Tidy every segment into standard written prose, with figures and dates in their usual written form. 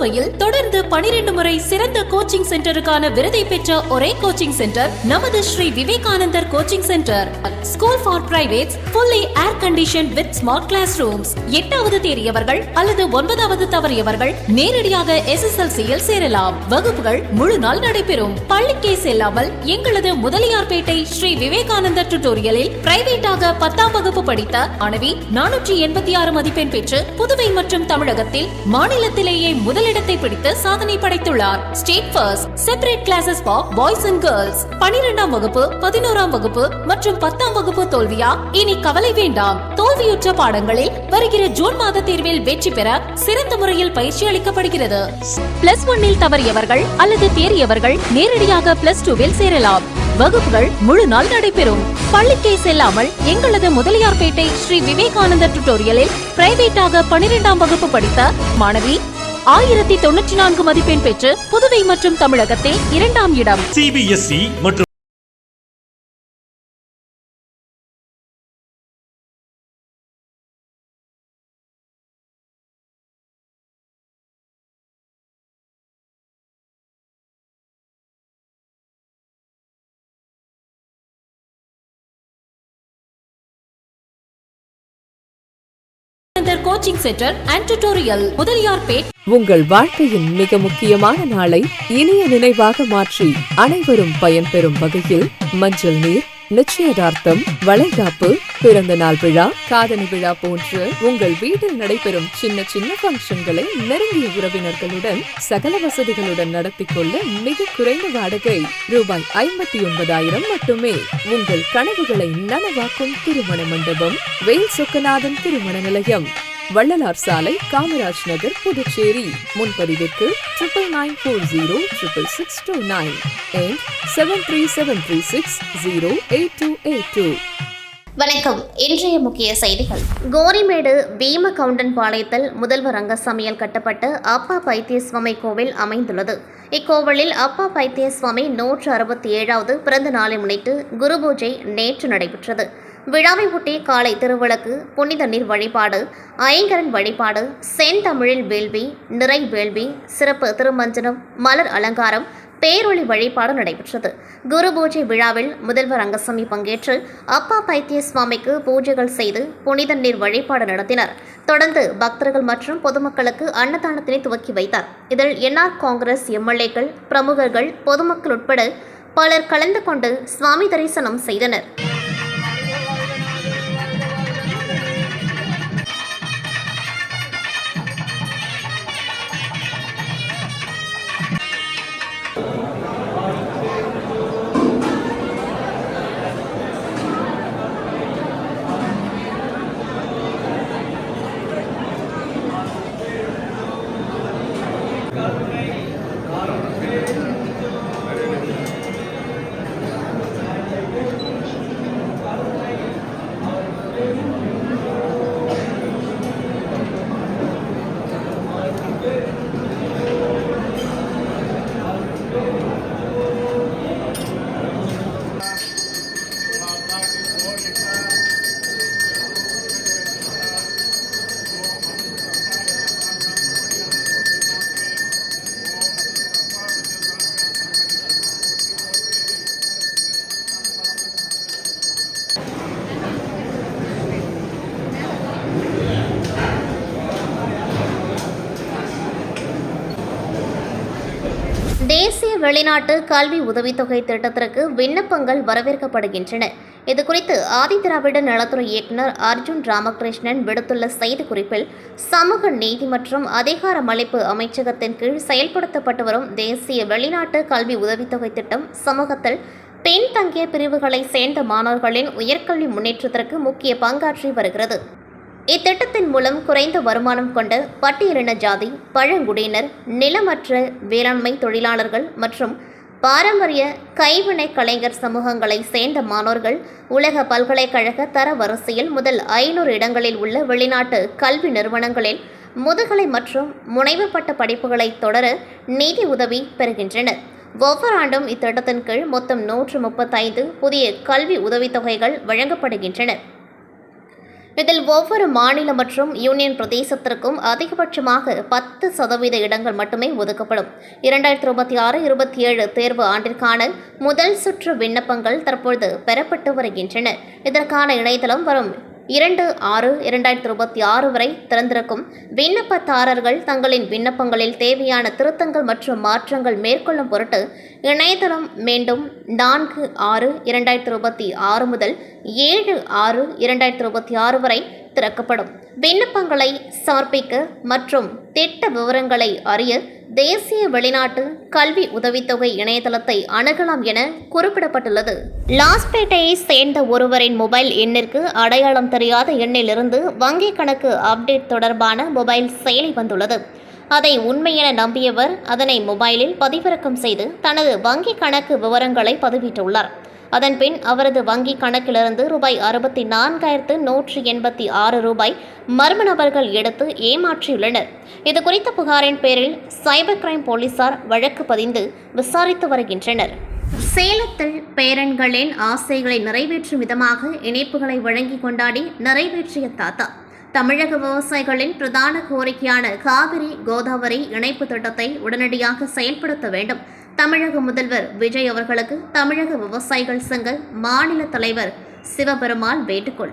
கோவையில் தொடர்ந்து 12 முறை சிறந்த கோச்சிங் சென்டருக்கான விருதை பெற்ற ஒரே கோச்சிங் சென்டர் நமது Shri Vivekanandar coaching centre. School for privates, fully air conditioned with smart classrooms. 8வது தேறியவர்கள் அல்லது 9வது தவறியவர்கள் நேரடியாக SSLC-யில் சேரலாம். வகுப்புகள் முழு நாள் நடைபெறும். பள்ளிக்கே செல்லாமல் எங்களது முதலியார்பேட்டை ஸ்ரீ விவேகானந்தர் டியூட்டோரியலில் பிரைவேட்டாக 10ஆம் வகுப்பு படித்த மாணவி 486 மதிப்பெண் பெற்று புதுவை மற்றும் தமிழகத்தில் மாநிலத்திலேயே முதலிடத்தை பிடித்து சாதனை படைத்துள்ளார். State first. Separate classes for boys and girls. 12ஆம் வகுப்பு, 11ஆம் வகுப்பு மற்றும் 10ஆம் வகுப்பு தோல்வியா? இனி கவலை வேண்டாம். தோல்வியுற்ற பாடங்களில் வருகிற ஜூன் மாத தேர்வில் வெற்றி பெற சிறந்த முறையில் பயிற்சி அளிக்கப்படுகிறது. +1 தவறியவர்கள் அல்லது தேறியவர்கள் நேரடியாக +2 சேரலாம். வகுப்புகள் முழு நாள் நடைபெறும். பள்ளிக்கே செல்லாமல் எங்களது முதலியார்பேட்டை ஸ்ரீ விவேகானந்தர் டியூட்டோரியலில் பிரைவேட்டாக 12ஆம் வகுப்பு படித்த மாணவி 1094 மதிப்பெண் பெற்று புதுவை மற்றும் தமிழகத்தில் 2ஆம் இடம். CBSE மற்றும் coaching centre and tutorial, Mudaliarpet. உங்கள் வாழ்க்கையின் மிக முக்கியமான நாளை இனிய நினைவாக மாற்றி அனைவரும் பயன்பெறும் வகையில் மஞ்சள் நீர், நிச்சயதார்த்தம், வளைகாப்பு, பிறந்த நாள் விழா, காதணி விழா போன்று உங்கள் வீட்டில் நடைபெறும் சின்ன சின்ன பங்கன்களை நெருங்கிய உறவினர்களுடன் சகல வசதிகளுடன் நடத்தி கொள்ள மிக குறைந்த வாடகை ரூபாய் 59,000 மட்டுமே. உங்கள் கனவுகளை நனவாக்கும் திருமண மண்டபம் வேல் சொக்கநாதன் திருமண நிலையம், வள்ளலார் சாலை, காமராஜ் நகர், புதுச்சேரி. முன்பதிவிற்கு 99406629 and 73736088282. வணக்கம். இன்றைய முக்கிய செய்திகள். கோரிமேடு பீமகவுண்டன் பாளையத்தில் முதல்வர் ரங்கசாமியால் கட்டப்பட்ட அப்பா பைத்தியசுவாமி கோவில் அமைந்துள்ளது. இக்கோவிலில் அப்பா பைத்தியசுவாமி 167வது பிறந்த நாளை முன்னிட்டு குரு பூஜை நேற்று நடைபெற்றது. விழாவை ஒட்டி காலை திருவிளக்கு, புனித நீர் வழிபாடு, ஐங்கரன் வழிபாடு, செந்தமிழில் வேள்வி, நிறை வேள்வி, சிறப்பு திருமஞ்சனம், மலர் அலங்காரம், பேரொளி வழிபாடு நடைபெற்றது. குரு பூஜை விழாவில் முதல்வர் ரங்கசாமி பங்கேற்று அப்பா பைத்தியசுவாமிக்கு பூஜைகள் செய்து புனித நீர் வழிபாடு நடத்தினர். தொடர்ந்து பக்தர்கள் மற்றும் பொதுமக்களுக்கு அன்னதானத்தினை துவக்கி வைத்தார். இதில் என்ஆர் காங்கிரஸ் எம்எல்ஏக்கள், பிரமுகர்கள், பொதுமக்கள் உட்பட பலர் கலந்து கொண்டு சுவாமி தரிசனம் செய்தனர். தேசிய வெளிநாட்டு கல்வி உதவித்தொகை திட்டத்திற்கு விண்ணப்பங்கள் வரவேற்கப்படுகின்றன. இதுகுறித்து ஆதிதிராவிட நலத்துறை இயக்குநர் அர்ஜுன் ராமகிருஷ்ணன் விடுத்துள்ள செய்திக்குறிப்பில், சமூக நீதி மற்றும் அதிகாரமளிப்பு அமைச்சகத்தின் கீழ் செயல்படுத்தப்பட்டு வரும் தேசிய வெளிநாட்டு கல்வி உதவித்தொகை திட்டம் சமூகத்தில் பின்தங்கிய பிரிவுகளை சேர்ந்த மாணவர்களின் உயர்கல்வி முன்னேற்றத்திற்கு முக்கிய பங்காற்றி வருகிறது. இத்திட்டத்தின் மூலம் குறைந்த வருமானம் கொண்ட பட்டியலின ஜாதி, பழங்குடியினர், நிலமற்ற வேளாண்மை தொழிலாளர்கள் மற்றும் பாரம்பரிய கைவினை கலைஞர் சமூகங்களை சேர்ந்த மாணவர்கள் உலக பல்கலைக்கழக தர வரிசையில் முதல் 500 இடங்களில் உள்ள வெளிநாட்டு கல்வி நிறுவனங்களில் முதுகலை மற்றும் முனைவு பட்ட படிப்புகளை தொடர நிதி உதவி பெறுகின்றனர். ஒவ்வொரு ஆண்டும் இத்திட்டத்தின் கீழ் மொத்தம் 135 புதிய கல்வி உதவித்தொகைகள் வழங்கப்படுகின்றன. இதில் ஒவ்வொரு மாநில மற்றும் யூனியன் பிரதேசத்திற்கும் அதிகபட்சமாக 10% இடங்கள் மட்டுமே ஒதுக்கப்படும். 2026-27 தேர்வு ஆண்டிற்கான முதல் சுற்று விண்ணப்பங்கள் தற்பொழுது பெறப்பட்டு வருகின்றன. இதற்கான இணையதளம் வரும் 2/6/2026 வரை திறந்திருக்கும். விண்ணப்பதாரர்கள் தங்களின் விண்ணப்பங்களில் தேவையான திருத்தங்கள் மற்றும் மாற்றங்கள் மேற்கொள்ளும் பொருட்டு இணையதளம் மீண்டும் 4/6/2026 முதல் 7/6/2026 வரை திறக்கப்படும். விண்ணப்பங்களை சமர்ப்பிக்க மற்றும் திட்ட விவரங்களை அறிய தேசிய வெளிநாட்டு கல்வி உதவித்தொகை இணையதளத்தை அணுகலாம் என குறிப்பிடப்பட்டுள்ளது. லாஸ்பேட்டையை சேர்ந்த ஒருவரின் மொபைல் எண்ணிற்கு அடையாளம் தெரியாத எண்ணிலிருந்து வங்கிக் கணக்கு அப்டேட் தொடர்பான மொபைல் செயலி வந்துள்ளது. அதை உண்மையென நம்பியவர் அதனை மொபைலில் பதிவிறக்கம் செய்து தனது வங்கிக் கணக்கு விவரங்களை பதிவிட்டுள்ளார். அதன்பின் அவரது வங்கிக் கணக்கிலிருந்து ரூபாய் 64,186 ரூபாய் மர்ம நபர்கள் எடுத்து ஏமாற்றியுள்ளனர். இதுகுறித்த புகாரின் பேரில் சைபர் கிரைம் போலீசார் வழக்கு பதிந்து விசாரித்து வருகின்றனர். சேலத்தில் பேரன்களின் ஆசைகளை நிறைவேற்றும் விதமாக இணைப்புகளை வழங்கி கொண்டாடி நிறைவேற்றிய தாத்தா. தமிழக விவசாயிகளின் பிரதான கோரிக்கையான காவிரி கோதாவரி இணைப்பு திட்டத்தை உடனடியாக செயல்படுத்த வேண்டும். தமிழக முதல்வர் விஜய் அவர்களுக்கு தமிழக விவசாயிகள் சங்க மாநில தலைவர் சிவபெருமாள் வேண்டுகோள்.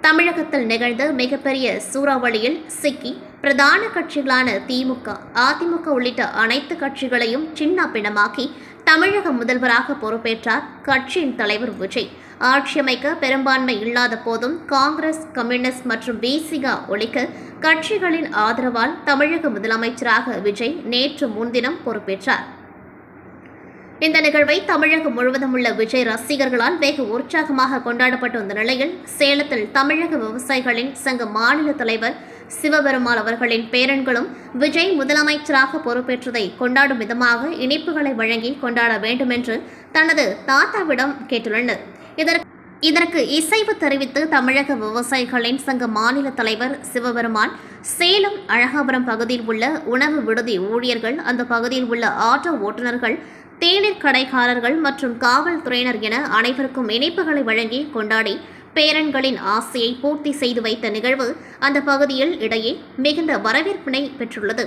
தமிழகத்தில் நிகழ்ந்த மிகப்பெரிய சூறாவளியில் சிக்கி பிரதான கட்சிகளான திமுக, அதிமுக உள்ளிட்ட அனைத்து கட்சிகளையும் சின்ன பின்னமாக்கி தமிழக முதல்வராக பொறுப்பேற்றார் கட்சியின் தலைவர் விஜய். ஆட்சியமைக்க பெரும்பான்மை இல்லாத போதும் காங்கிரஸ், கம்யூனிஸ்ட் மற்றும் பிசிக ஒழிக்க கட்சிகளின் ஆதரவால் தமிழக முதலமைச்சராக விஜய் நேற்று முன்தினம் பொறுப்பேற்றார். இந்த நிகழ்வை தமிழகம் முழுவதும் உள்ள விஜய் ரசிகர்களால் வெகு உற்சாகமாக கொண்டாடப்பட்டு வந்த நிலையில் சேலத்தில் தமிழக விவசாயிகளின் சங்க மாநில தலைவர் சிவபெருமாள் அவர்களின் பேரன்களும் விஜய் முதலமைச்சராக பொறுப்பேற்றதை கொண்டாடும் விதமாக இனிப்புகளை வழங்கி கொண்டாட வேண்டும் என்று தனது தாத்தாவிடம் கேட்டுள்ளனர். இதற்கு இசைவு தெரிவித்து தமிழக விவசாயிகளின் சங்க மாநில தலைவர் சிவபெருமான் சேலம் அழகாபுரம் பகுதியில் உள்ள உணவு விடுதி ஊழியர்கள், அந்த பகுதியில் உள்ள ஆட்டோ ஓட்டுநர்கள், தேநீர் கடைக்காரர்கள் மற்றும் காவல்துறையினர் என அனைவருக்கும் இணைப்புகளை வழங்கி கொண்டாடி பேரன்களின் ஆசையை பூர்த்தி செய்து வைத்த நிகழ்வு அந்த பகுதியில் இடையே மிகுந்த வரவேற்பினை பெற்றுள்ளது.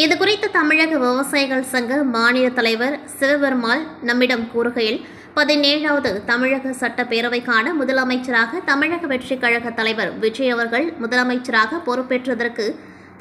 இதுகுறித்து தமிழக விவசாயிகள் சங்க மாநில தலைவர் சிவபெருமாள் நம்மிடம் கூறுகையில், 17வது தமிழக சட்டப்பேரவைக்கான முதலமைச்சராக தமிழக வெற்றி கழக தலைவர் விஜய் அவர்கள் முதலமைச்சராக பொறுப்பேற்றதற்கு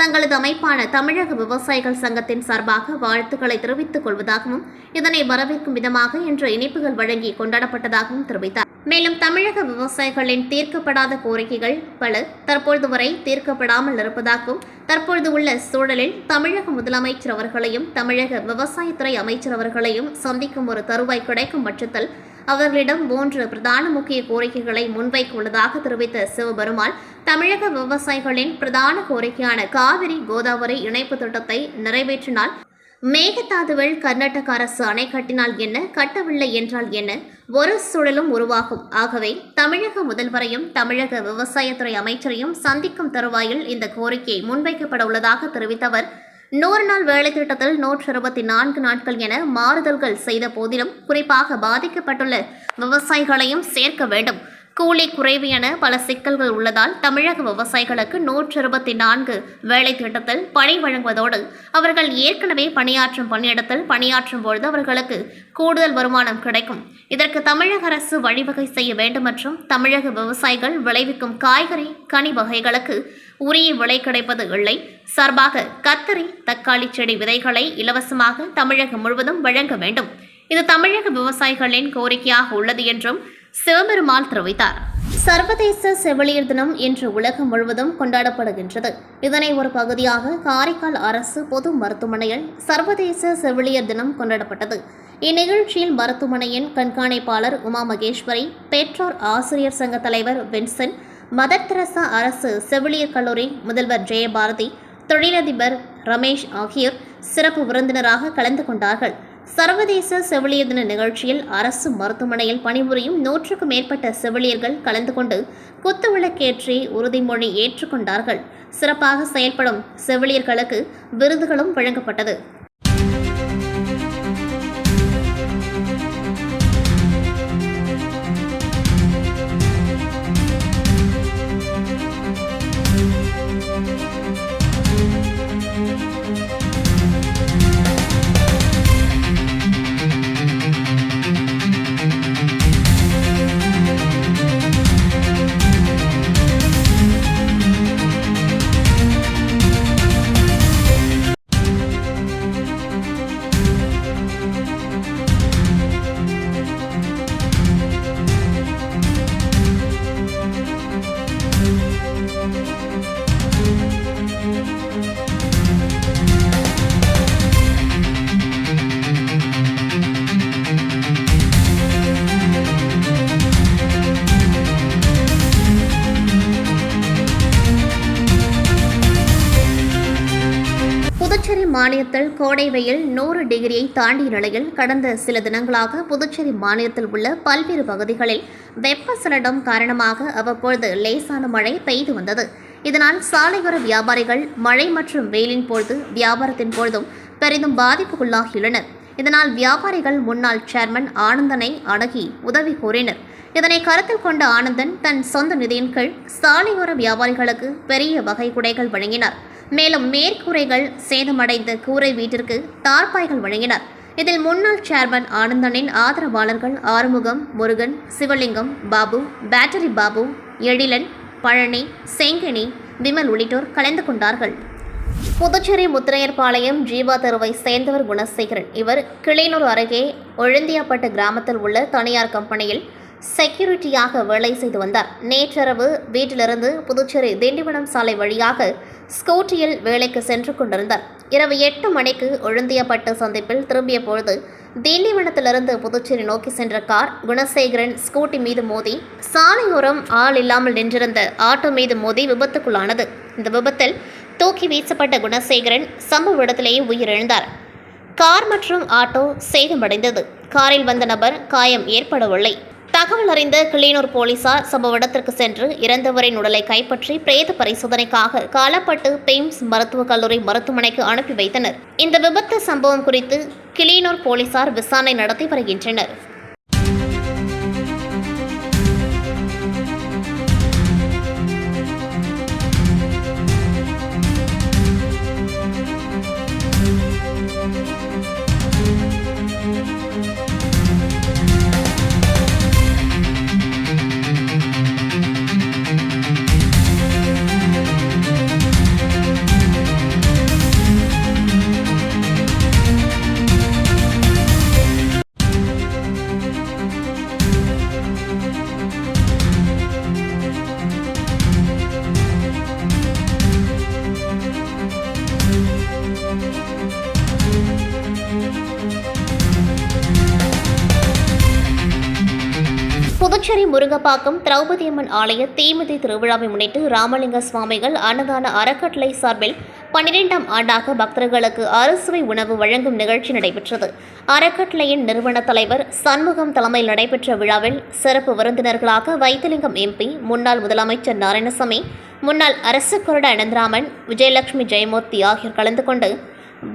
தங்களது அமைப்பான தமிழக விவசாயிகள் சங்கத்தின் சார்பாக வாழ்த்துக்களை தெரிவித்துக் கொள்வதாகவும் இதனை வரவேற்கும் விதமாக இன்று இனிப்புகள் வழங்கி கொண்டாடப்பட்டதாகவும் தெரிவித்தார். மேலும் தமிழக விவசாயிகளின் தீர்க்கப்படாத கோரிக்கைகள் பல தற்பொழுது வரை தீர்க்கப்படாமல் இருப்பதாகவும், தற்பொழுது உள்ள சூழலில் தமிழக முதலமைச்சர் அவர்களையும் தமிழக விவசாயத்துறை அமைச்சர் அவர்களையும் சந்திக்கும் ஒரு தருவாய் கிடைக்கும் பட்சத்தில் அவர்களிடம் 3 பிரதான முக்கிய கோரிக்கைகளை முன்வைக்க உள்ளதாக தெரிவித்த சிவபெருமாள், தமிழக விவசாயிகளின் பிரதான கோரிக்கையான காவிரி கோதாவரி இணைப்பு திட்டத்தை நிறைவேற்றினால், மேகதாதுவில் கர்நாடக அரசு அணை கட்டினால் என்ன, கட்டவில்லை என்றால் என்ன, ஒரு சூழலும் உருவாகும். ஆகவே தமிழக முதல்வரையும் தமிழக விவசாயத்துறை அமைச்சரையும் சந்திக்கும் தருவாயில் இந்த கோரிக்கை முன்வைக்கப்பட உள்ளதாக தெரிவித்த அவர், 100 நாள் வேலை திட்டத்தில் 124 நாட்கள் என மாறுதல்கள் செய்த போதிலும் குறிப்பாக பாதிக்கப்பட்டுள்ள விவசாயிகளையும் சேர்க்க வேண்டும். கூலி குறைவு என பல சிக்கல்கள் உள்ளதால் தமிழக விவசாயிகளுக்கு 124 வேலை திட்டத்தில் பணி வழங்குவதோடு அவர்கள் ஏற்கனவே பணியாற்றும் பணியிடத்தில் பணியாற்றும் பொழுது அவர்களுக்கு கூடுதல் வருமானம் கிடைக்கும். இதற்கு தமிழக அரசு வழிவகை செய்ய வேண்டும் மற்றும் தமிழக விவசாயிகள் விளைவிக்கும் காய்கறி, கனி வகைகளுக்கு உரிய விலை கிடைப்பது இல்லை. சார்பாக கத்தரி, தக்காளி செடி விதைகளை இலவசமாக தமிழகம் முழுவதும் வழங்க வேண்டும். இது தமிழக விவசாயிகளின் கோரிக்கையாக உள்ளது என்றும் சிவபெருமாள் தெரிவித்தார். சர்வதேச செவிலியர் தினம் இன்று உலகம் முழுவதும் கொண்டாடப்படுகின்றது. இதனை ஒரு பகுதியாக காரைக்கால் அரசு பொது மருத்துவமனையில் சர்வதேச செவிலியர் தினம் கொண்டாடப்பட்டது. இந்நிகழ்ச்சியில் மருத்துவமனையின் கண்காணிப்பாளர் உமா மகேஸ்வரி, பெற்றோர் ஆசிரியர் சங்க தலைவர் வின்சென்ட், மதர் தெரசா அரசு செவிலியர் கல்லூரி முதல்வர் ஜெயபாரதி, தொழிலதிபர் ரமேஷ் ஆகியோர் சிறப்பு விருந்தினராக கலந்து கொண்டார்கள். சர்வதேச செவிலியர் தின நிகழ்ச்சியில் அரசு மருத்துவமனையில் பணிபுரியும் 100க்கும் மேற்பட்ட செவிலியர்கள் கலந்து கொண்டு குத்துவிளக்கேற்றி உறுதிமொழி ஏற்றுக்கொண்டார்கள். சிறப்பாக செயல்படும் செவிலியர்களுக்கு விருதுகளும் வழங்கப்பட்டது. மாநிலத்தில் கோடை வெயில் 100 டிகிரியை தாண்டிய நிலையில் கடந்த சில தினங்களாக புதுச்சேரி மாநிலத்தில் உள்ள பல்வேறு பகுதிகளில் வெப்பசலனம் காரணமாக அவ்வப்பொழுது லேசான மழை பெய்து வந்தது. இதனால் சாலையோர வியாபாரிகள் மழை மற்றும் வெயிலின் பொழுது வியாபாரத்தின் பொழுதும் பெரிதும் பாதிப்புக்குள்ளாகியுள்ளனர். இதனால் வியாபாரிகள் முன்னாள் சேர்மன் ஆனந்தனை அணுகி உதவி கோரினர். இதனை கருத்தில் கொண்ட ஆனந்தன் தன் சொந்த நிதியின் கீழ் சாலையோர வியாபாரிகளுக்கு பெரிய வகை குடைகள் வழங்கினார். மேலும் மேற்கூரைகள் சேதமடைந்த கூரை வீட்டிற்கு தார்பாய்கள் வழங்கினார். இதில் முன்னாள் சேர்மன் ஆனந்தனின் ஆதரவாளர்கள் ஆறுமுகம், முருகன், சிவலிங்கம், பாபு, பேட்டரி பாபு, எழிலன், பழனி, செங்கனி, விமல் உள்ளிட்டோர் கலந்து கொண்டார்கள். புதுச்சேரி முத்திரையர்பாளையம் ஜீவா தெருவை சேர்ந்தவர் குணசேகரன். இவர் கிளியனூர் அருகே ஒழுந்தியாப்பட்டு கிராமத்தில் உள்ள தனியார் கம்பெனியில் செக்யூரிட்டியாக வேலை செய்து வந்தார். நேற்றிரவு வீட்டிலிருந்து புதுச்சேரி திண்டிவனம் சாலை வழியாக ஸ்கூட்டியில் வேலைக்கு சென்று கொண்டிருந்தார். இரவு 8 மணிக்கு ஒழுந்தியப்பட்டு சந்திப்பில் திரும்பிய பொழுது திண்டிவனத்திலிருந்து புதுச்சேரி நோக்கி சென்ற கார் குணசேகரன் ஸ்கூட்டி மீது மோதி சாலையோரம் ஆள் இல்லாமல் நின்றிருந்த ஆட்டோ மீது மோதி விபத்துக்குள்ளானது. இந்த விபத்தில் தூக்கி வீசப்பட்ட குணசேகரன் சம்பவ இடத்திலேயே உயிரிழந்தார். கார் மற்றும் ஆட்டோ சேதமடைந்தது. காரில் வந்த நபர் காயம் ஏற்படவில்லை. தகவல் அறிந்த கிளியனூர் போலீசார் சம்பவ இடத்திற்கு சென்று இறந்தவரின் உடலை கைப்பற்றி பிரேத பரிசோதனைக்காக காலப்பட்டு பெய்ம்ஸ் மருத்துவக் கல்லூரி மருத்துவமனைக்கு அனுப்பி வைத்தனர். இந்த விபத்து சம்பவம் குறித்து கிளியனூர் போலீசார் விசாரணை நடத்தி வருகின்றனர். புதுச்சேரி முருங்கப்பாக்கம் திரௌபதியம்மன் ஆலய தீமிதி திருவிழாவை முன்னிட்டு ராமலிங்க சுவாமிகள் அன்னதான அறக்கட்டளை சார்பில் 12ஆம் ஆண்டாக பக்தர்களுக்கு அறுசுவை உணவு வழங்கும் நிகழ்ச்சி நடைபெற்றது. அறக்கட்டளையின் நிறுவன தலைவர் சண்முகம் தலைமையில் நடைபெற்ற விழாவில் சிறப்பு விருந்தினர்களாக வைத்திலிங்கம் எம்பி, முன்னாள் முதலமைச்சர் நாராயணசாமி, முன்னாள் அரசு கொறடா அனந்தராமன், விஜயலட்சுமி ஜெயமூர்த்தி ஆகியோர் கலந்து கொண்டு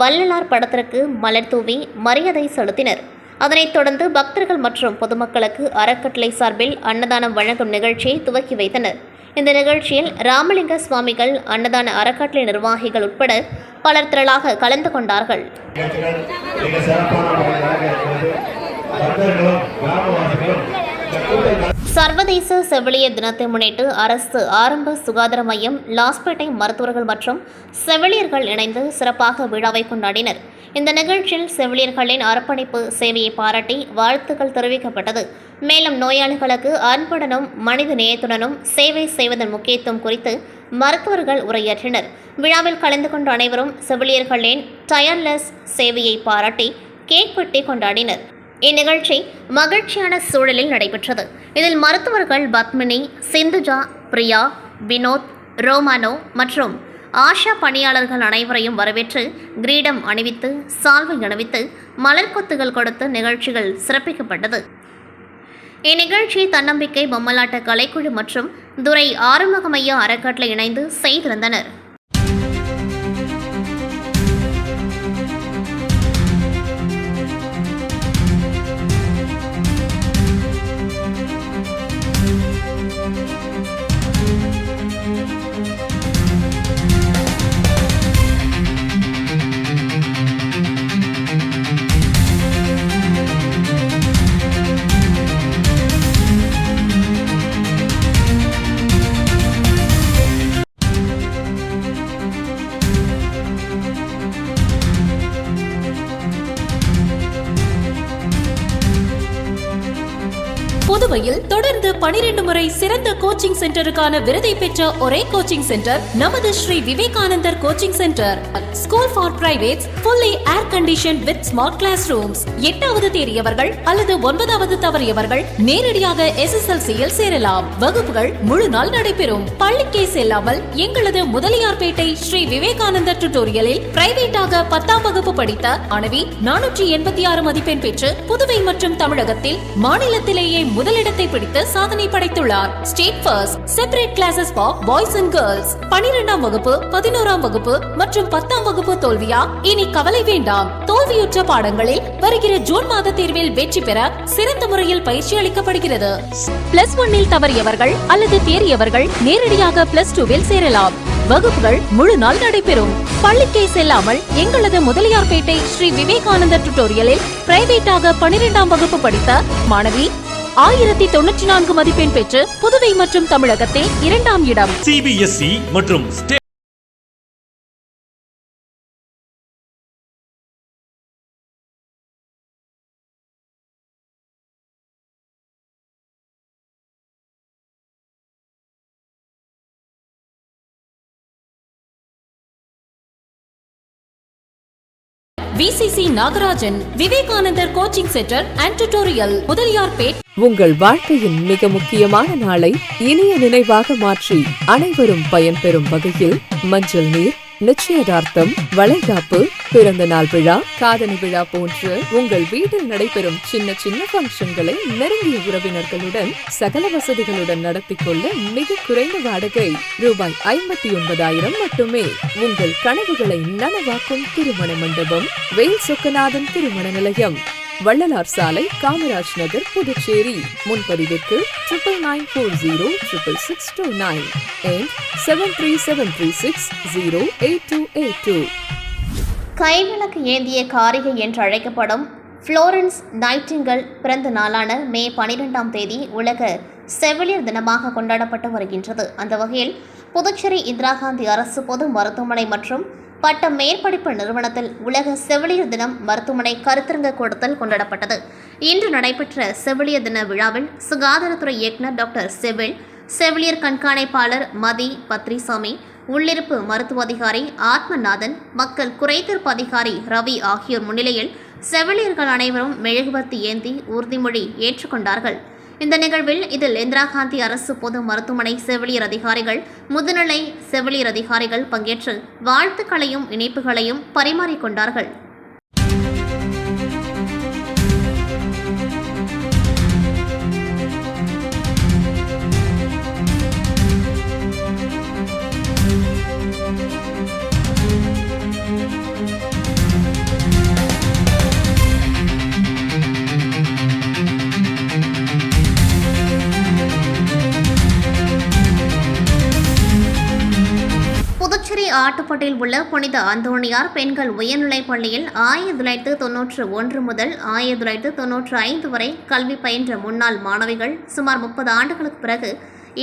வள்ளலார் படத்திற்கு மலர் தூவி மரியாதை செலுத்தினர். அதனைத் தொடர்ந்து பக்தர்கள் மற்றும் பொதுமக்களுக்கு அறக்கட்டளை சார்பில் அன்னதானம் வழங்கும் நிகழ்ச்சியை துவக்கி வைத்தனர். இந்த நிகழ்ச்சியில் ராமலிங்க சுவாமிகள் அன்னதான அறக்கட்டளை நிர்வாகிகள் உட்பட பலர் திரளாக கலந்து கொண்டார்கள். சர்வதேச செவிலியர் தினத்தை முன்னிட்டு அரசு ஆரம்ப சுகாதார மையம், லாஸ்பேட்டை மருத்துவர்கள் மற்றும் செவிலியர்கள் இணைந்து சிறப்பாக விழாவை கொண்டாடினர். இந்த நிகழ்ச்சியில் செவிலியர்களின் அர்ப்பணிப்பு சேவையை பாராட்டி வாழ்த்துக்கள் தெரிவிக்கப்பட்டது. மேலும் நோயாளிகளுக்கு அன்புடனும் மனித நேயத்துடனும் சேவை செய்வதன் முக்கியத்துவம் குறித்து மருத்துவர்கள் உரையாற்றினர். விழாவில் கலந்து கொண்ட அனைவரும் செவிலியர்களின் டயர்லெஸ் சேவையை பாராட்டி கேக் வெட்டி கொண்டாடினர். இந்நிகழ்ச்சி மகிழ்ச்சியான சூழலில் நடைபெற்றது. இதில் மருத்துவர்கள் பத்மினி, சிந்துஜா, பிரியா, வினோத், ரோமானோ மற்றும் ஆஷா பணியாளர்கள் அனைவரையும் வரவேற்று கிரீடம் அணிவித்து, சால்வை அணிவித்து, மலர்கொத்துகள் கொடுத்து நிகழ்ச்சிகள் சிறப்பிக்கப்பட்டது. இந்நிகழ்ச்சியை தன்னம்பிக்கை பொம்மலாட்ட கலைக்குழு மற்றும் துரை ஆறுமுகமையா அறக்கட்டளை இணைந்து செய்திருந்தனர். புதுவையில் தொடர்ந்து 12 முறை சிறந்த கோச்சிங் சென்டருக்கான விருதை பெற்ற ஒரே கோச்சிங் சென்டர் நமது Shri Vivekanandar coaching centre. School for privates, fully air conditioned with smart classrooms. 8வது தேறியவர்கள் அல்லது 9வது தவறியவர்கள் நேரடியாக SSLC-யில் சேரலாம். வகுப்புகள் முழு நாள் நடைபெறும். பள்ளிக்கே செல்லாமல் எங்களது முதலியார்பேட்டை ஸ்ரீ விவேகானந்தர் டியூட்டோரியலில் பிரைவேட்டாக 10ஆம் வகுப்பு படித்த மாணவி 486 மதிப்பெண் பெற்று புதுவை மற்றும் தமிழகத்தில் மாநிலத்திலேயே முதலிடத்தை பிடித்து சாதனை படைத்துள்ளார். State first. Separate classes for boys and girls. 12ஆம் வகுப்பு, 11ஆம் வகுப்பு மற்றும் 10ஆம் வகுப்பு தோல்வியா? இனி கவலை வேண்டாம். தோல்வியுற்ற பாடங்களில் வருகிற ஜூன் மாத தேர்வில் வெற்றி பெற சிறந்த முறையில் பயிற்சி அளிக்கப்படுகிறது. +1 தவறியவர்கள் அல்லது தேறியவர்கள் நேரடியாக +2 சேரலாம். வகுப்புகள் முழு நாள் நடைபெறும். பள்ளிக்கே செல்லாமல் எங்களது முதலியார்பேட்டை ஸ்ரீ விவேகானந்தர் டியூட்டோரியலில் பிரைவேட்டாக 12ஆம் வகுப்பு படித்த மாணவி 1094 மதிப்பெண் பெற்று புதுவை மற்றும் தமிழகத்தில் 2ஆம் இடம். CBSE மற்றும் VCC Nagarajan, Vivekanandar coaching centre and tutorial, Mudaliarpet. உங்கள் வாழ்க்கையின் மிக முக்கியமான நாளை இனிய நினைவாக மாற்றி அனைவரும் பயன்பெறும் வகையில் மஞ்சள் நீர், நிச்சயதார்த்தம், வளைகாப்பு, பிறந்த நாள் விழா, காதணி விழா போன்று உங்கள் வீட்டில் நடைபெறும் சின்ன சின்ன பங்கன்களை நெருங்கிய உறவினர்களுடன் சகல வசதிகளுடன் நடத்திக் கொள்ள மிக குறைந்த வாடகை ரூபாய் 59,000 மட்டுமே. உங்கள் கனவுகளை நனவாக்கும் திருமண மண்டபம் வேல் சொக்கநாதன் திருமண நிலையம், வள்ளலார் சாலை, காமராஜ் நகர், புதுச்சேரி. முன்பதிவிற்கு 99406629 and 737360822. கைவிளக்கு ஏந்திய காரிகை என்று அழைக்கப்படும் புளோரன்ஸ் நைட்டிங்கேல் பிறந்த நாளான மே 12ஆம் தேதி உலக செவிலியர் தினமாக கொண்டாடப்பட்டு வருகின்றது. அந்த வகையில் புதுச்சேரி இந்திரா காந்தி அரசு பொது மருத்துவமனை மற்றும் பட்ட மேற்படிப்பு நிறுவனத்தில் உலக செவிலியர் தினம் மருத்துவமனை கருத்தரங்க கூட்டத்தில் கொண்டாடப்பட்டது. இன்று நடைபெற்ற செவிலியர் தின விழாவில் சுகாதாரத்துறை இயக்குநர் டாக்டர் செவிலியர் கண்காணிப்பாளர் மதி பத்ரிசாமி, உள்ளிருப்பு மருத்துவ அதிகாரி ஆத்மநாதன், மக்கள் குறைதீர்ப்பு அதிகாரி ரவி ஆகியோர் முன்னிலையில் செவிலியர்கள் அனைவரும் மெழுகுவர்த்தி ஏந்தி உறுதிமொழி ஏற்றுக்கொண்டார்கள். இந்த நிகழ்வில் இதில் இந்திரா காந்தி அரசு பொது மருத்துவமனை செவிலியர் அதிகாரிகள், முதுநிலை செவிலியர் அதிகாரிகள் பங்கேற்று வாழ்த்துக்களையும் இணைப்புகளையும் பரிமாறிக்கொண்டார்கள். புதுச்சேரி ஆட்டுப்பட்டியில் உள்ள புனித அந்தோணியார் பெண்கள் உயர்நிலைப் பள்ளியில் 1991 முதல் 1995 வரை கல்வி பயின்ற முன்னாள் மாணவிகள் சுமார் 30 ஆண்டுகளுக்கு பிறகு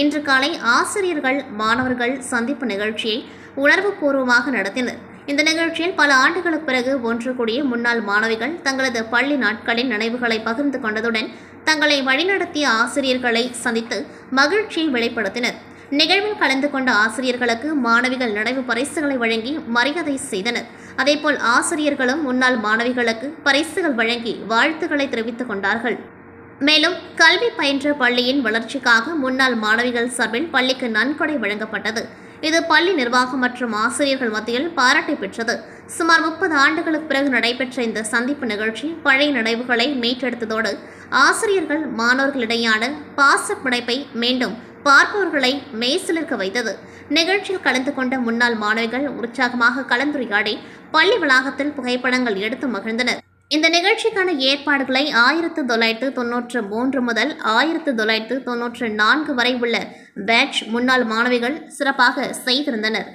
இன்று காலை ஆசிரியர்கள் மாணவர்கள் சந்திப்பு நிகழ்ச்சியை உணர்வுபூர்வமாக நடத்தினர். இந்த நிகழ்ச்சியில் பல ஆண்டுகளுக்கு பிறகு ஒன்று கூடிய முன்னாள் மாணவிகள் தங்களது பள்ளி நாட்களின் நினைவுகளை பகிர்ந்து கொண்டதுடன் தங்களை வழிநடத்திய ஆசிரியர்களை சந்தித்து மகிழ்ச்சியை வெளிப்படுத்தினர். நிகழ்வில் கலந்து கொண்ட ஆசிரியர்களுக்கு மாணவிகள் நினைவு பரிசுகளை வழங்கி மரியாதை செய்தனர். அதேபோல் ஆசிரியர்களும் முன்னாள் மாணவிகளுக்கு பரிசுகள் வழங்கி வாழ்த்துக்களை தெரிவித்துக் கொண்டார்கள். மேலும் கல்வி பயின்ற பள்ளியின் வளர்ச்சிக்காக முன்னாள் மாணவிகள் சார்பில் பள்ளிக்கு நன்கொடை வழங்கப்பட்டது. இது பள்ளி நிர்வாகம் மற்றும் ஆசிரியர்கள் மத்தியில் பாராட்டை பெற்றது. சுமார் 30 ஆண்டுகளுக்கு பிறகு நடைபெற்ற இந்த சந்திப்பு நிகழ்ச்சி பழைய நினைவுகளை மீட்டெடுத்ததோடு ஆசிரியர்கள் மாணவர்களிடையான பாச பிணைப்பை மீண்டும் பார்ப்பவர்களை மெய்சிலிர்க்க வைத்தது. நிகழ்ச்சியில் கலந்து கொண்ட முன்னாள் மாணவிகள் உற்சாகமாக கலந்துரையாடி பள்ளி வளாகத்தில் புகைப்படங்கள் எடுத்து மகிழ்ந்தனர். இந்த நிகழ்ச்சிக்கான ஏற்பாடுகளை 1993 முதல் 1994 வரை உள்ள பேட்ச் முன்னாள் மாணவிகள் சிறப்பாக செய்திருந்தனர்.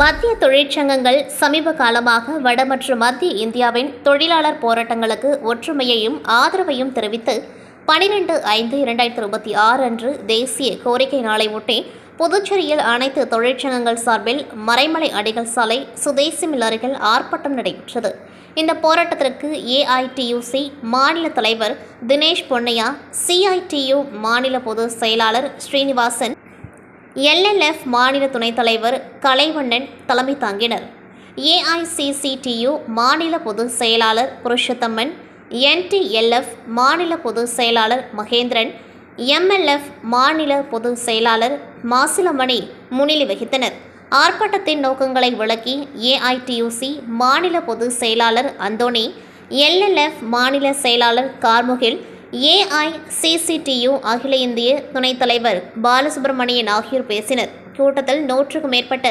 மத்திய தொழிற்சங்கங்கள் சமீப காலமாக வட மற்றும் மத்திய இந்தியாவின் தொழிலாளர் போராட்டங்களுக்கு ஒற்றுமையையும் ஆதரவையும் தெரிவித்து 12/5/2026 அன்று தேசிய கோரிக்கை நாளை ஒட்டி புதுச்சேரியில் அனைத்து தொழிற்சங்கங்கள் சார்பில் மறைமலை அடிகள் சாலை சுதேசி மில் அருகில் ஆர்ப்பாட்டம் நடைபெற்றது. இந்த போராட்டத்திற்கு ஏஐடியூசி மாநில தலைவர் தினேஷ் பொன்னையா, சிஐடியு மாநில பொதுச் செயலாளர் ஸ்ரீனிவாசன், எல்எல்எஃப் மாநில துணைத் தலைவர் கலைவண்ணன் தலைமை தாங்கினர். ஏஐசிசிடியு மாநில பொதுச் செயலாளர் புருஷோத்தமன், என்டிஎல்எஃப் மாநில பொதுச் செயலாளர் மகேந்திரன், எம்எல்எஃப் மாநில பொதுச் செயலாளர் மாசிலமணி முன்னிலை வகித்தனர். ஆர்ப்பாட்டத்தின் நோக்கங்களை விளக்கி ஏஐடியூசி மாநில பொதுச் செயலாளர் அந்தோணி, எல்எல்எஃப் மாநில செயலாளர் கார்முகில், ஏஐசிசிடியு அகில இந்திய துணைத் தலைவர் பாலசுப்ரமணியன் ஆகியோர் பேசினர். கூட்டத்தில் 100க்கும் மேற்பட்ட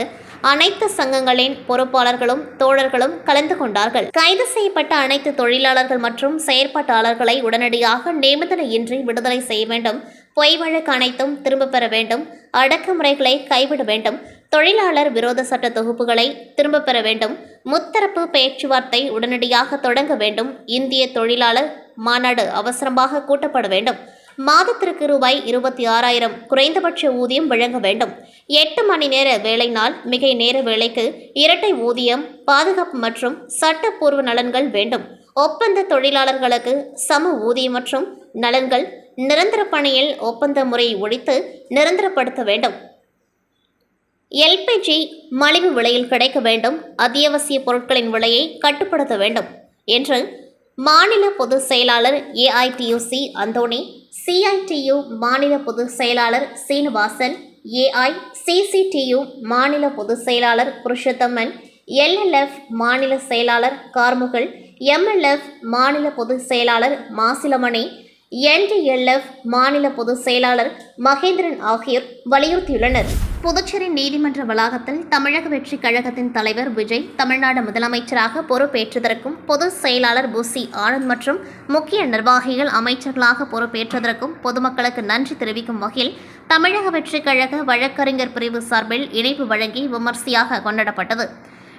அனைத்து சங்கங்களின் பொறுப்பாளர்களும் தோழர்களும் கலந்து கொண்டார்கள். கைது செய்யப்பட்ட அனைத்து தொழிலாளர்கள் மற்றும் செயற்பாட்டாளர்களை உடனடியாக நிபந்தனையின்றி விடுதலை செய்ய வேண்டும். பொய் வழக்கு அனைத்தும் திரும்பப் பெற வேண்டும். அடக்குமுறைகளை கைவிட வேண்டும். தொழிலாளர் விரோத சட்ட தொகுப்புகளை திரும்பப் பெற வேண்டும். முத்தரப்பு பேச்சுவார்த்தை உடனடியாக தொடங்க வேண்டும். இந்திய தொழிலாளர் மாநாடு அவசரமாக கூட்டப்பட வேண்டும். மாதத்திற்கு ரூபாய் 26,000 குறைந்தபட்ச ஊதியம் வழங்க வேண்டும். 8 மணி நேர வேலை நாள், மிகை நேர வேலைக்கு இரட்டை ஊதியம், பாதுகாப்பு மற்றும் சட்டப்பூர்வ நலன்கள் வேண்டும். ஒப்பந்த தொழிலாளர்களுக்கு சம ஊதியம் மற்றும் நலன்கள், நிரந்தர பணியில் ஒப்பந்த முறையை ஒழித்து நிரந்தரப்படுத்த வேண்டும். எல்பிஜி மலிவு விலையில் கிடைக்க வேண்டும். அத்தியாவசிய பொருட்களின் விலையை கட்டுப்படுத்த வேண்டும் என்று மாநில பொதுச் செயலாளர் ஏஐடியூசி அந்தோணி, சிஐடியு மாநில பொதுச் செயலாளர் சீனிவாசன், ஏஐசிசிடியு மாநில பொதுச் செயலாளர் புருஷோத்தமன், எல்எல்எஃப் மாநில செயலாளர் கார்முகில், எம்எல்எஃப் மாநில பொதுச் செயலாளர் மாசிலமணி, என்டிஎல்எஃப் மாநில பொதுச் செயலாளர் மகேந்திரன் ஆகியோர் வலியுறுத்தியுள்ளனர். புதுச்சேரி நீதிமன்ற வளாகத்தில் தமிழக வெற்றி கழகத்தின் தலைவர் விஜய் தமிழ்நாடு முதலமைச்சராக பொறுப்பேற்றதற்கும் பொதுச் செயலாளர் புசி ஆனந்த் மற்றும் முக்கிய நிர்வாகிகள் அமைச்சர்களாக பொறுப்பேற்றதற்கும் பொதுமக்களுக்கு நன்றி தெரிவிக்கும் வகையில் தமிழக வெற்றி கழக வழக்கறிஞர் பிரிவு சார்பில் இணைப்பு வழங்கி விமர்சையாக கொண்டாடப்பட்டது.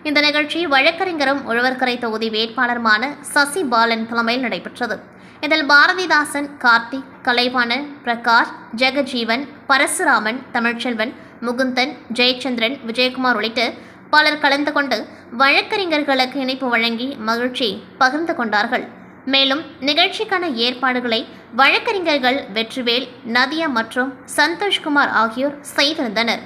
இந்த நிகழ்ச்சி வழக்கறிஞரும் உழவர்கரை தொகுதி வேட்பாளருமான சசி பாலன் தலைமையில் நடைபெற்றது. இதில் பாரதிதாசன், கார்த்திக், கலைவாணன், பிரகாஷ், ஜெகஜீவன், பரசுராமன், தமிழ்ச்செல்வன், முகுந்தன், ஜெயச்சந்திரன், விஜயகுமார் உள்ளிட்ட பலர் கலந்து கொண்டு வழக்கறிஞர்களுக்கு இணைப்பு வழங்கி மகிழ்ச்சி பகிர்ந்து கொண்டார்கள். மேலும் நிகழ்ச்சிக்கான ஏற்பாடுகளை வழக்கறிஞர்கள் வெற்றிவேல், நதியா மற்றும் சந்தோஷ்குமார் ஆகியோர் செய்திருந்தனர்.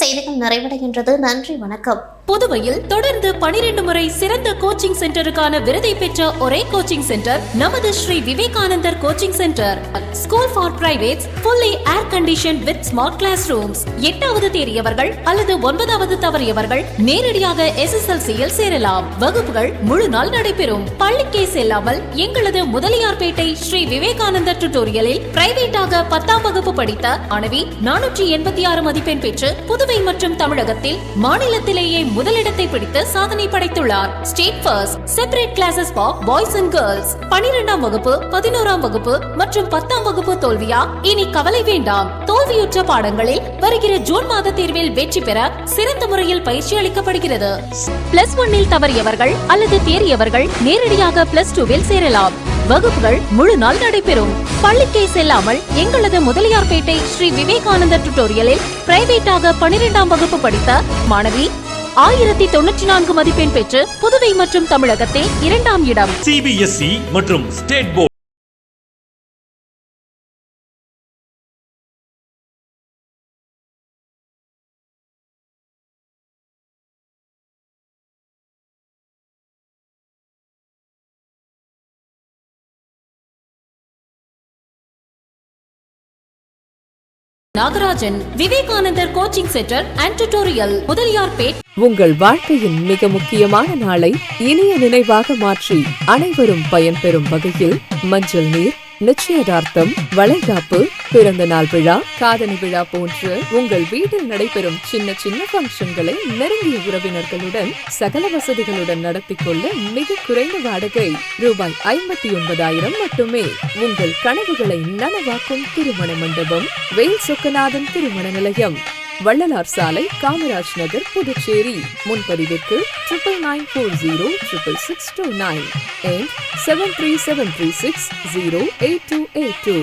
செய்திகள் நிறைவடைகின்றது. நன்றி, வணக்கம். புதுவையில் தொடர்ந்து 12 முறை சிறந்த கோச்சிங் சென்டருக்கான விருதை பெற்ற ஒரே கோச்சிங் சென்டர் நமது Shri Vivekanandar coaching centre. School for privates, fully air conditioned with smart classrooms. 8வது தேறியவர்கள் அல்லது 9வது தவறியவர்கள் நேரடியாக SSLCயில் சேரலாம். வகுப்புகள் முழு நாள் நடைபெறும். பள்ளிக்கே செல்லாமல் எங்களது முதலியார்பேட்டை ஸ்ரீ விவேகானந்தர் டியூட்டோரியலில் பிரைவேட்டாக 10ஆம் வகுப்பு படித்த மாணவி 486 மதிப்பெண் பெற்று புதுவை மற்றும் தமிழகத்தில் மாநிலத்திலேயே முதலிடத்தை பிடித்து சாதனை படைத்துள்ளார். State first. Separate classes for boys and girls. 12ஆம் வகுப்பு, 11ஆம் வகுப்பு மற்றும் 10ஆம் வகுப்பு தோல்வியா? இனி கவலை வேண்டாம். தோல்வியுற்ற பாடங்களில் வருகிற ஜூன் மாத தேர்வில் வெற்றி பெற சிறந்த முறையில் பயிற்சி அளிக்கப்படுகிறது. +1 தவறியவர்கள் அல்லது தேறியவர்கள் நேரடியாக +2 சேரலாம். வகுப்புகள் முழு நாள் நடைபெறும். பள்ளிக்கே செல்லாமல் எங்களது முதலியார்பேட்டை ஸ்ரீ விவேகானந்தர் டியூட்டோரியலில் பிரைவேட்டாக 12ஆம் வகுப்பு படித்த மாணவி 1094 மதிப்பெண் பெற்று புதுவை மற்றும் தமிழகத்தில் 2ஆம் இடம். CBSE மற்றும் state board Nagarajan, Vivekanandar coaching centre and tutorial, Mudaliarpet. உங்கள் வாழ்க்கையின் மிக முக்கியமான நாளை இனிய நினைவாக மாற்றி அனைவரும் பயன்பெறும் வகையில் மஞ்சள் நீர், நிச்சயதார்த்தம், வளைகாப்பு, பிறந்த நாள் விழா, காதணி விழா போன்று உங்கள் வீட்டில் நடைபெறும் சின்ன சின்ன பங்கன்களை நெருங்கிய உறவினர்களுடன் சகல வசதிகளுடன் நடத்திக் கொள்ள மிக குறைந்த வாடகை ரூபாய் 59,000 மட்டுமே. உங்கள் கனவுகளை நனவாக்கும் திருமண மண்டபம் வேல் சொக்கநாதன் திருமண நிலையம், வள்ளலார் சாலை, காமராஜ் நகர், புதுச்சேரி. முன்பதிவிற்கு 99406669 and 73736 08282.